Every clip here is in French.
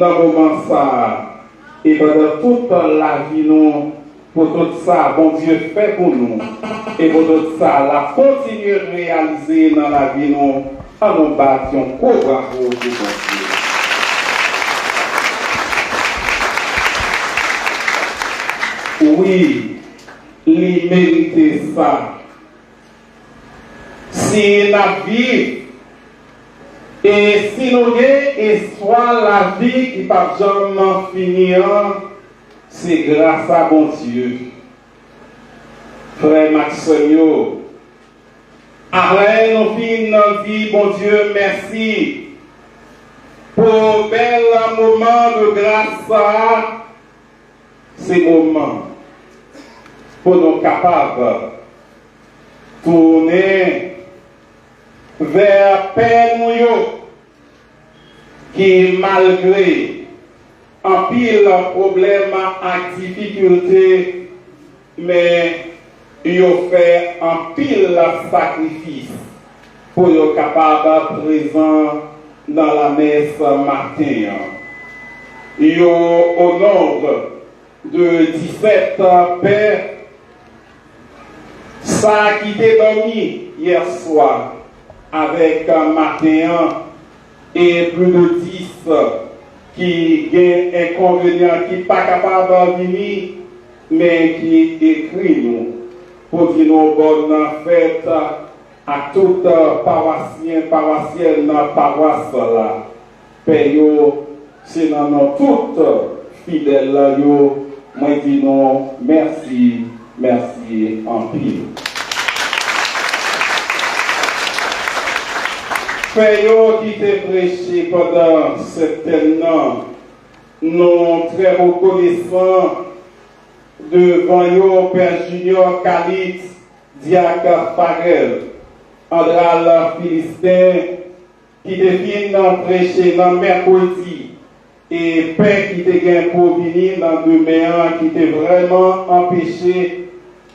dans le moment ça, et pendant toute la vie, nous, pour tout ça, bon Dieu fait pour nous, et pour tout ça, la continuer de réaliser dans la vie, nous, en nous battions pour bravo pour bon Dieu. Oui, il mérite ça. Si la vie, et si nous avons espoir la vie qui va jamais finir, c'est grâce à bon Dieu. Frère Maxonio, après nous finissons dit bon Dieu merci pour bel moment de grâce, ces moments pour nous capables de tourner vers Père Mouyo qui malgré un pile problème et difficulté, mais il fait un pile sacrifice pour être capable de présent dans la messe matin. Il au nombre de 17 pères, ça qui était dormi hier soir avec un matin et plus de 10 qui ont inconvénients, qui ne sont pas capables de venir, mais qui écrit nous pour dire nous bonne fête à tout paroissien, paroissienne dans la paroisse là. Payo, c'est dans nous toutes fidèles là, moi dis non, merci, merci en pile. Payo qui t'a prêché pendant certains ans, nous très reconnaissants devant yo, Père Junior Khalid, Diacre Farel, Andral Philistin, qui devine prêcher dans mercredi, et Père qui te gagne pour venir dans demain, qui t'a vraiment empêché,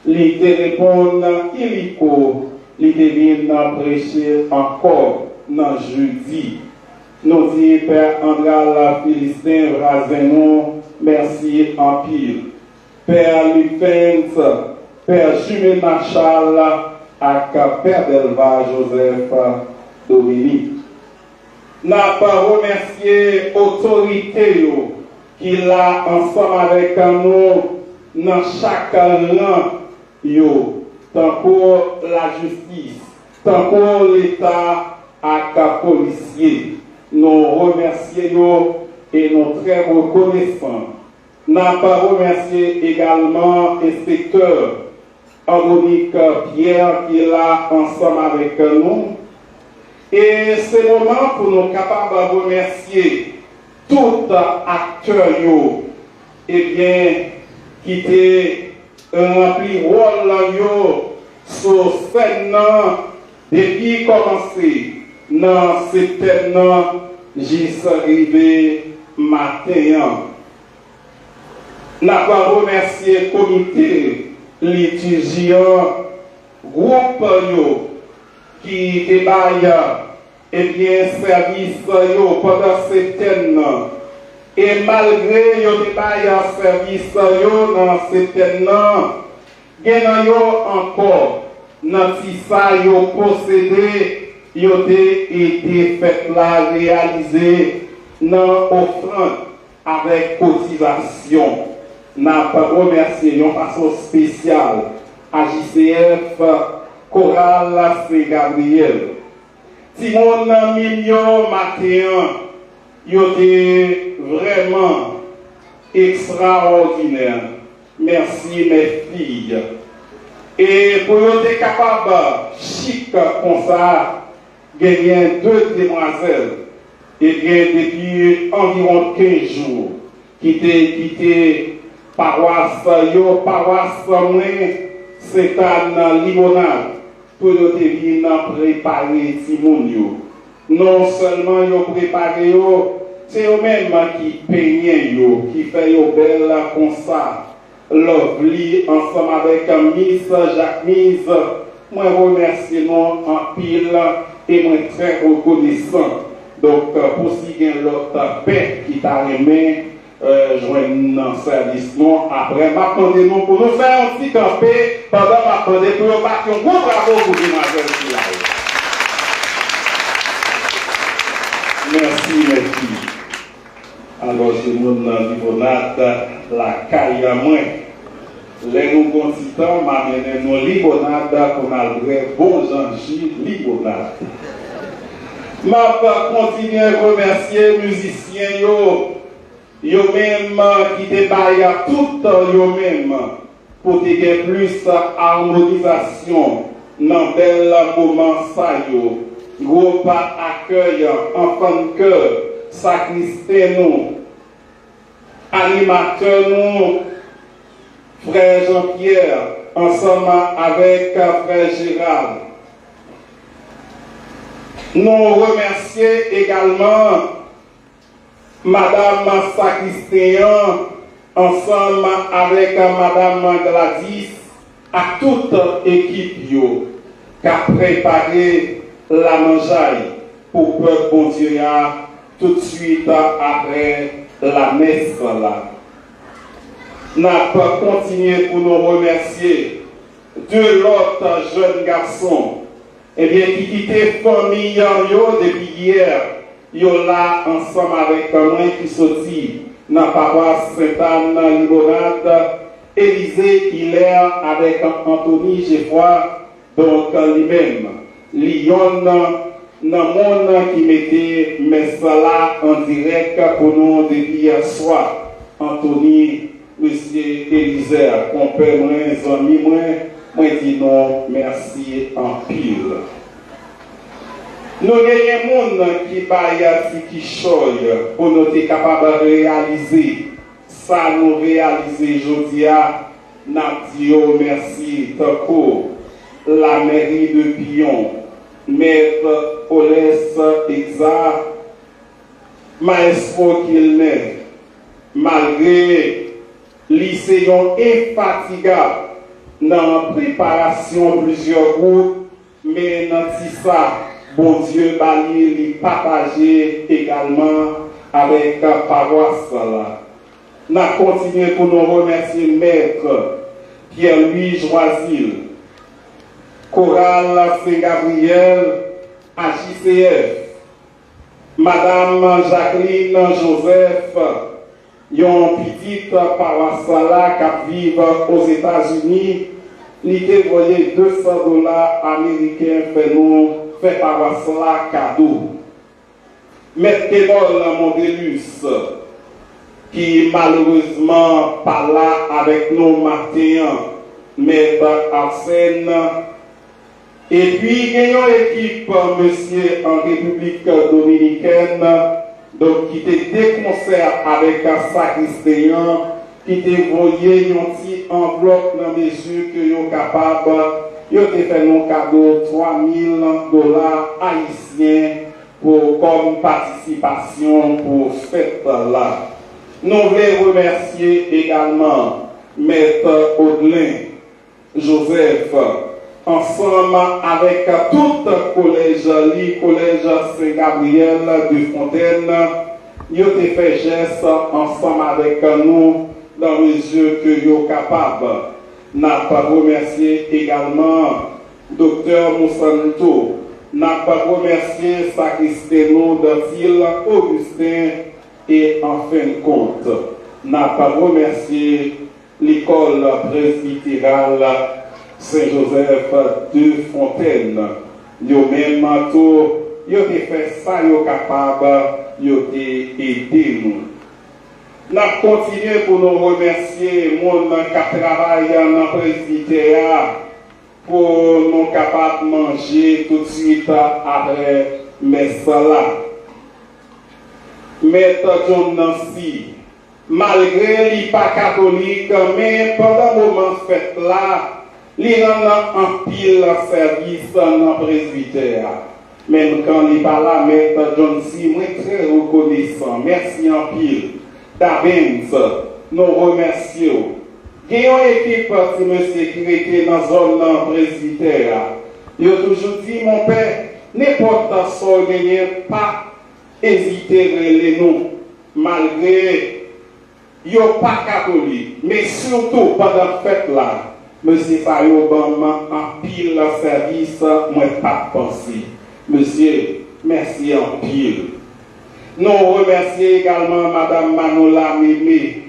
il te répondre illico, il devine prêcher encore dans jeudi. Nous disons Père Andral Philistin, Razenon, merci en pile. Père Lufens, Père Jumet Marchal, et Père Delva Joseph Dominique. Nous avons remercié l'autorité qui l'a ensemble avec nous dans chaque rang, tant pour la justice, tant pour l'État et les policiers. Nous remercions et nous sommes très reconnaissants. Nous avons remercié également l'inspecteur Andronique Pierre qui est là ensemble avec nous. Et c'est le moment pour nous capables de remercier tout acteurs qui ont rempli rôle sur scène depuis commencer dans cette jusqu'à arrivé matin. Nous avons remercié le comité, l'étudiant, groupe qui débaille service pendant cette ans. Et malgré le débaille service dans cette ans, il y a encore dans ça possédé, il a été fait là, réalisé dans offrande avec cotisation. Nous remercié de façon spéciale à JCF Chorale Saint-Gabriel. Si mon million matin, il était vraiment extraordinaire. Merci mes filles. Et pour être capable, chic comme ça, gagner 2 demoiselles, et bien depuis environ 15 jours, qui étaient quitté paroisse, c'est un limonade pour nous préparer Timoun. Non seulement ils préparé, c'est eux-mêmes qui peignent, qui font belle comme ça. Lovely, ensemble avec Miss Jacques Mise, moi remercie nous en pile et moi très reconnaissant. Donc, pour si il y a l'autre paix qui t'a aimé, joindre dans le service, non, après, m'attendez-nous pour nous faire un petit campé pendant m'attendez pour nous battre un gros bravo pour Demoiselle Silaï. Merci, merci. Alors, je vous demande limonade, la caille à moi. Les nous constituants m'amènent nos limonades pour malgré bon Jean-Gilles limonade. Je continue à remercier les musiciens, yo même qui débaillent tout yo même pour qu'il plus d'harmonisation dans bel moment ça yo. Gros pas accueil, enfant de cœur, sacristé nous, animateur nous, frère Jean-Pierre, ensemble avec frère Gérald. Nous remercions également Madame Sacristéen, ensemble avec Madame Gladys, à toute équipe qui a préparé la mangeaille pour peuple bon Dieu tout de suite après la messe là. Nous avons continué pour nous remercier de l'autre jeune garçon qui quittait famille depuis hier. Yo là ensemble avec moi qui sorti dans la paroisse Sainte-Anne Limonade, Élisée Hilaire avec Anthony Geoffroy, donc lui-même. Lyon dans le monde qui mettait mes là en direct pour nous depuis hier soir. Anthony, monsieur Élisée, compère moi, ami moi dis non, merci en pile. Nous avons des gens qui baillent qui choy pour nous être capables de réaliser ça, nous réaliser aujourd'hui. Nous disons merci, Toko, la mairie de Pion, maître Olès Exa, maestro qu'il n'est, malgré lycéens infatigable dans la préparation de plusieurs groupes, mais dans ça. Bon Dieu, bali, partager également avec la paroisse là. Nous continuons pour nous remercier Maître Pierre-Louis Joisil, Chorale Saint-Gabriel, AJCF, Madame Jacqueline Joseph, yon petite paroisse là qui vivent aux États-Unis, l'idée voyait $200 américains fait nous. Fait par cela cadeau. Maître Kédol Mondelus, qui malheureusement pas là avec nous matin, Maître Arsène. Et puis, il y a une équipe, monsieur, en République Dominicaine, donc, qui était des concerts avec un sacristéen, qui était voyé une petite enveloppe dans les yeux que vous capable. Ils ont fait un cadeau $3,000 haïtiens comme participation pour cette fête là. Nous voulons remercier également Maître Audelin Joseph, ensemble avec tout le collège Saint-Gabriel de Fontaine. Ils ont fait geste ensemble avec nous dans les yeux que vous êtes capables. N'a pas remercié également Dr Moussanto, n'a pas remercié Sacristéno d'Antil Augustin et en fin de compte, n'a pas remercié l'école presbytérale Saint-Joseph de Fontaine. Yo même tout, yo te fait ça, yo capable, yo te aidé nous. Nous continuons pour nous remercier les gens qui travaillent dans le presbytère pour nous capables de manger tout de suite après mes salades. Maître John Nancy, malgré qu'il n'est pas catholique, mais pendant le moment de fête là, il rend un pile service dans le presbytère. Même quand il n'est pas là, Maître John Nancy, moi très reconnaissant. Merci en pile. Davins, nous remercions. Il y a une équipe de sécurité dans la zone presbytère. Il a toujours dit, mon père, n'importe quoi, pas hésiter les nous, malgré yo pas catholique, mais surtout pendant fête là, monsieur Fayo Bama en pile service, moi pas pensé. Monsieur, merci en pile. Nous remercions également Madame Manola Mémé,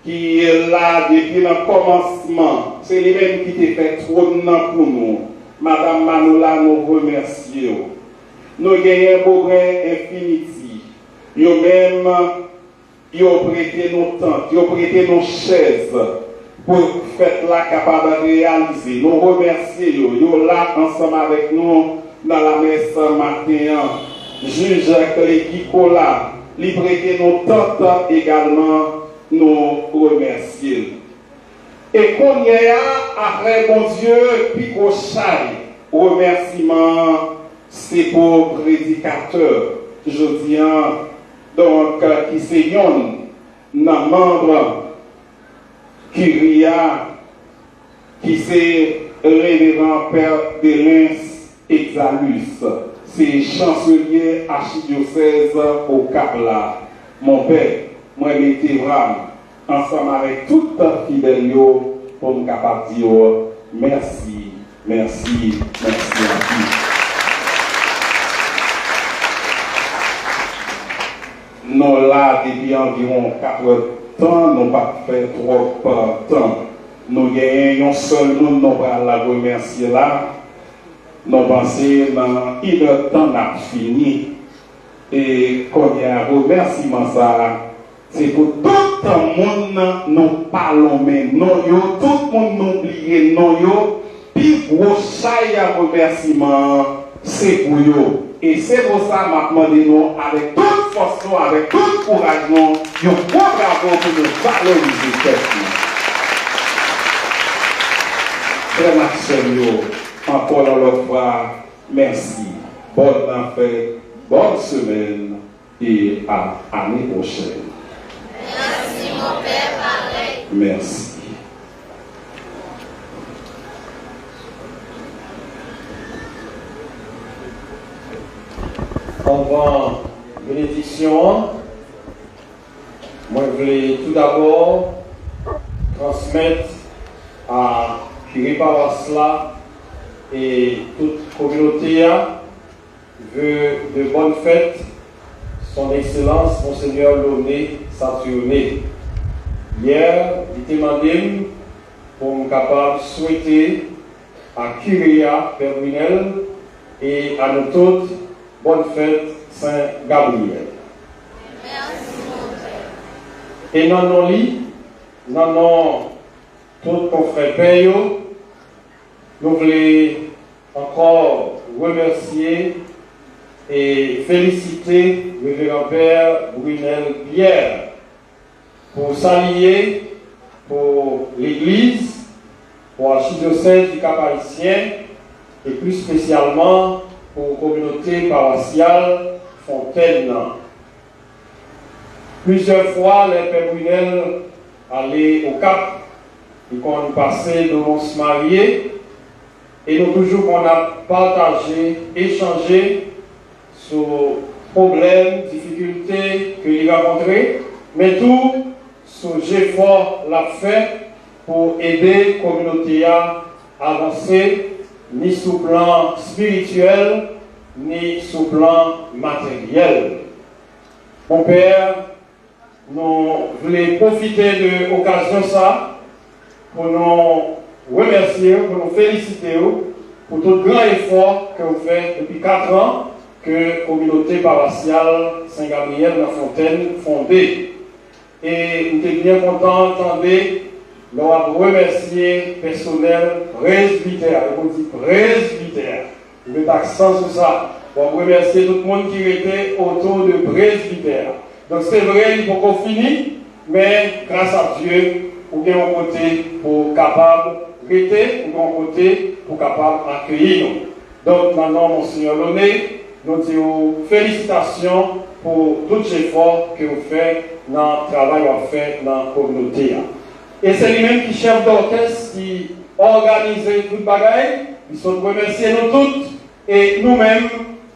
qui est là depuis le commencement. C'est lui-même qui t'a fait trop de temps pour nous. Madame Manola, nous remercions. Nous gagnons un progrès infinity. Yo-même, yo prêté nos tentes, yo prêté nos chaises pour faire la capable de réaliser. Nous remercions yo là ensemble avec nous dans la messe matin. Juge l'équipe là, lui prêter nos tentes également, nous remercions. Et qu'on y a après mon Dieu, puis qu'au chai, remerciement, c'est pour prédicateur. Je dis, donc, qui c'est un membre qui c'est révérend Père Délins Exalus. C'est chancelier archidiocèse au Cap-là. Mon père, moi, j'étais vraiment ensemble avec toute fidèle pour me capable de dire merci, merci, merci à vous. Nous là, depuis environ 4 ans, nous pas fait trop de temps. Nous gagnons seul, nous pas la remercier là. Nous pensons dans une temps n'a fini. Et quand il y a un remerciement, ça, c'est pour tout le monde nous parlons, mais non, tout le monde nous oublie, non, puis gros chaille à remerciement, c'est pour eux. Et c'est pour ça que je demande avec toute force, avec tout courage, un bon bravo pour nous valoriser cette vie. Très merci, encore une autre fois, merci. Bonne fête, bonne semaine et à l'année prochaine. Merci mon père, pareil. Merci. Avant bénédiction, moi je voulais tout d'abord transmettre à Curé Paroisse et toute communauté veut de bonnes fêtes, son Excellence Monseigneur Launay Saturné. Hier, il m'a demandé pour me capable de souhaiter à Curia Père Brunel et à nous toutes bonne fête Saint-Gabriel. Merci mon père. Et dans nos lits, dans nos tous confrères pères, nous voulons encore remercier et féliciter le révérend Père Brunel Pierre pour s'allier pour l'Église, pour l'archidiocèse du Cap-Haïtien et plus spécialement pour la communauté paroissiale Fontaine. Plusieurs fois, les Pères Brunel allaient au Cap et qu'on passait de se marier et nous toujours qu'on a partagé, échangé sur problèmes, difficultés qu'il rencontrait, mais tout sur l'effort l'a fait pour aider la communauté à avancer, ni sur le plan spirituel, ni sur le plan matériel. Mon père, nous voulons profiter de l'occasion ça pour nous remercier, pour nous féliciter pour tout le grand effort que vous faites depuis 4 ans que la communauté paroissiale Saint-Gabriel de la Fontaine fondée. Et nous sommes bien contents d'entendre nous remercier le personnel presbytère. On dit presbytère. Je mets l'accent sur ça. On remercier tout le monde qui était autour de presbytère. Donc c'est vrai, il faut qu'on finisse, mais grâce à Dieu, ou bien un côté pour capable rester, ou bien un côté pour capable accueillir nous. Donc maintenant, Monseigneur Launay, nous disons félicitations pour tout l'effort que vous faites dans le travail que vous faites dans la communauté. Et c'est lui-même qui chef d'orchestre, qui organise tout le bagage. Ils sont remerciés nous toutes et nous-mêmes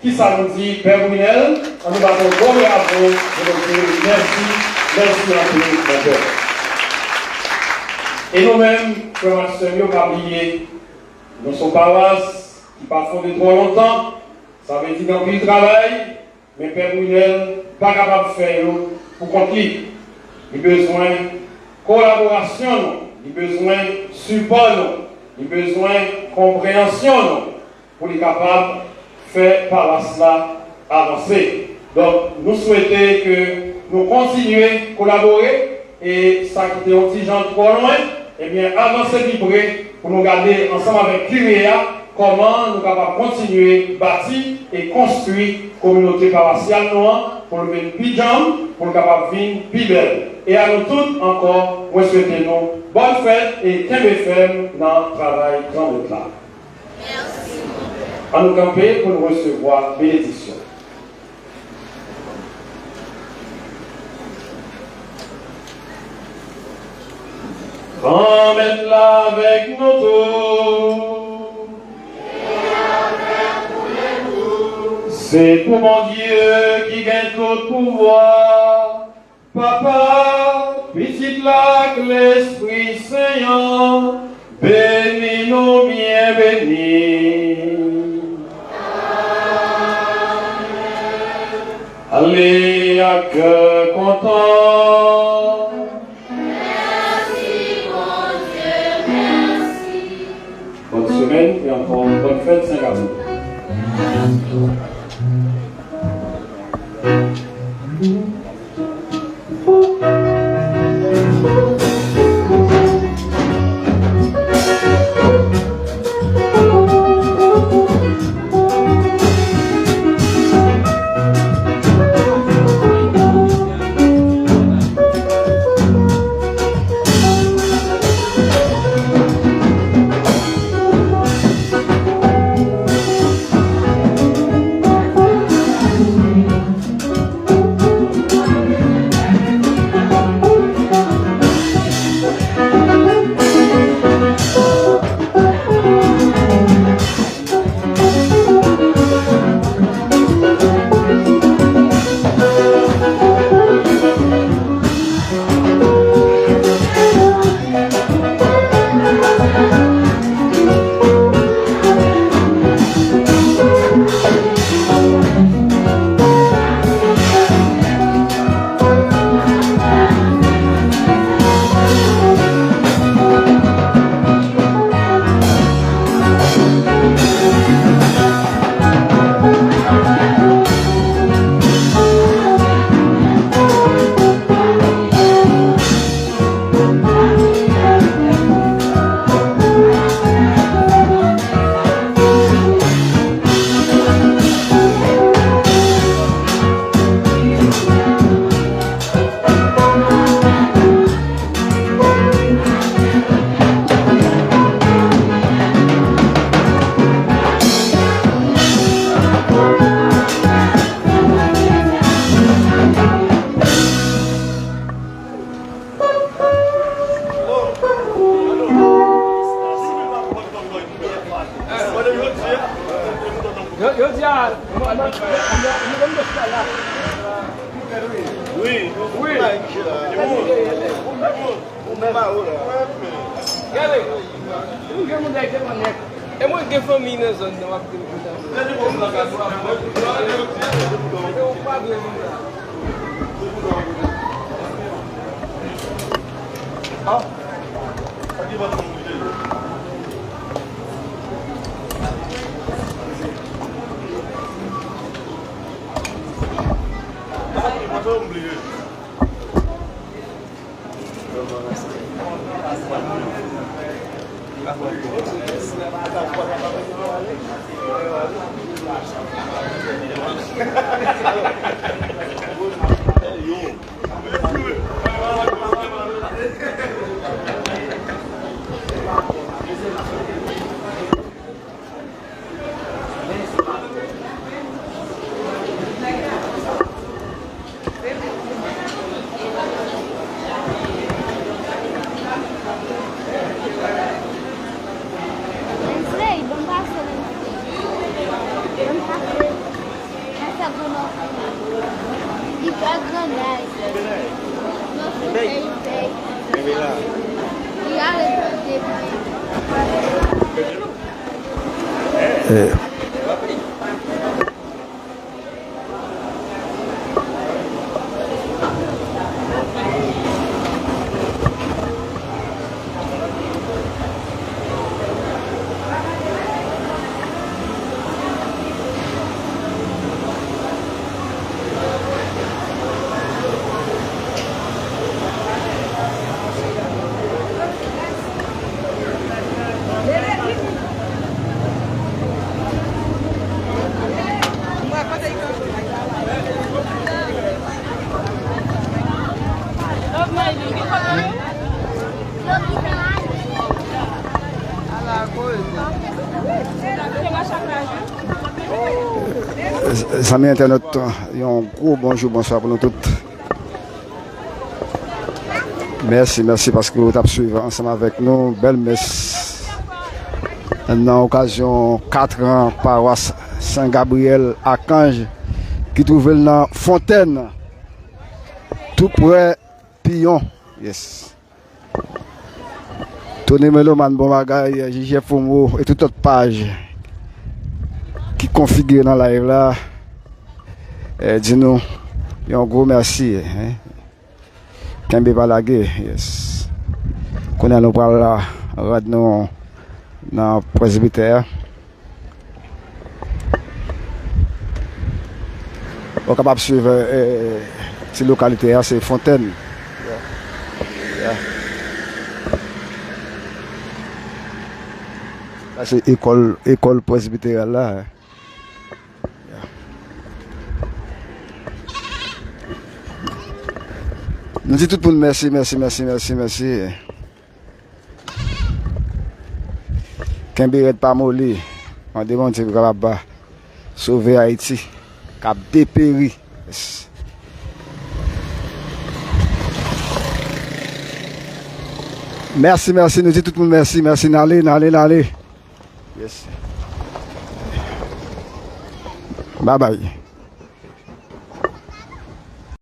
qui ça nous dit, Père Brunel, on nous va nous bon bravo et nous dire merci à tous mon Père. Et nous-mêmes, frères et sœurs, pas oublier, nous sommes paroisses qui pas fondées trop longtemps, ça veut dire qu'il y a du travail, mais Père Brunel, pas capable de faire pour conclure. Il a besoin de collaboration, il a besoin de support, il a besoin de compréhension pour être capable de faire par cela avancer. Donc, nous souhaitons que nous continuions à collaborer et ça qui était un petit gens trop loin, eh bien, avancer libré pour nous garder ensemble avec Curia comment nous sommes capables de continuer à bâtir et construire la communauté paroissiale noire pour le venir plus jeune, pour le capable de vivre plus belle. Et à nous tous encore, moi souhaitons bonne fête et qu'un ferme dans le travail grand de là. Merci. À nous camper pour nous recevoir bénédiction. Ramène-la avec nos tours. C'est pour mon Dieu qui gagne tout pouvoir. Papa, petite lac, l'Esprit Saint, bénis-nous bien bénis. Allez à cœur content. Merci, mon Dieu, merci. Bonne semaine et encore bonne fête Saint-Gabriel. Sei, non basta. Amis internautes, un gros bonjour, bonsoir pour nous tous. Merci parce que vous avez suivi ensemble avec nous. Belle messe. Dans l'occasion 4 ans, paroisse Saint-Gabriel à Cange, qui trouve dans Fontaine, tout près Pillon. Yes. Tony Meloman, bon bagay, JG Fomo et toute autre page qui configure dans la live là. Dis-nous, un gros merci. Kembe Balagé, yes. Qu'on a nous parler là, nous dans le presbytère. On est capable de suivre cette localité, c'est Fontaine. Yeah. Là, c'est école presbytère là. Nous disons tout le monde merci. Kembe red pas molli. On demande si vous capable sauver Haïti. Cap dépéri. Yes. Merci, nous disons tout le monde merci, n'allez. Yes. Bye bye.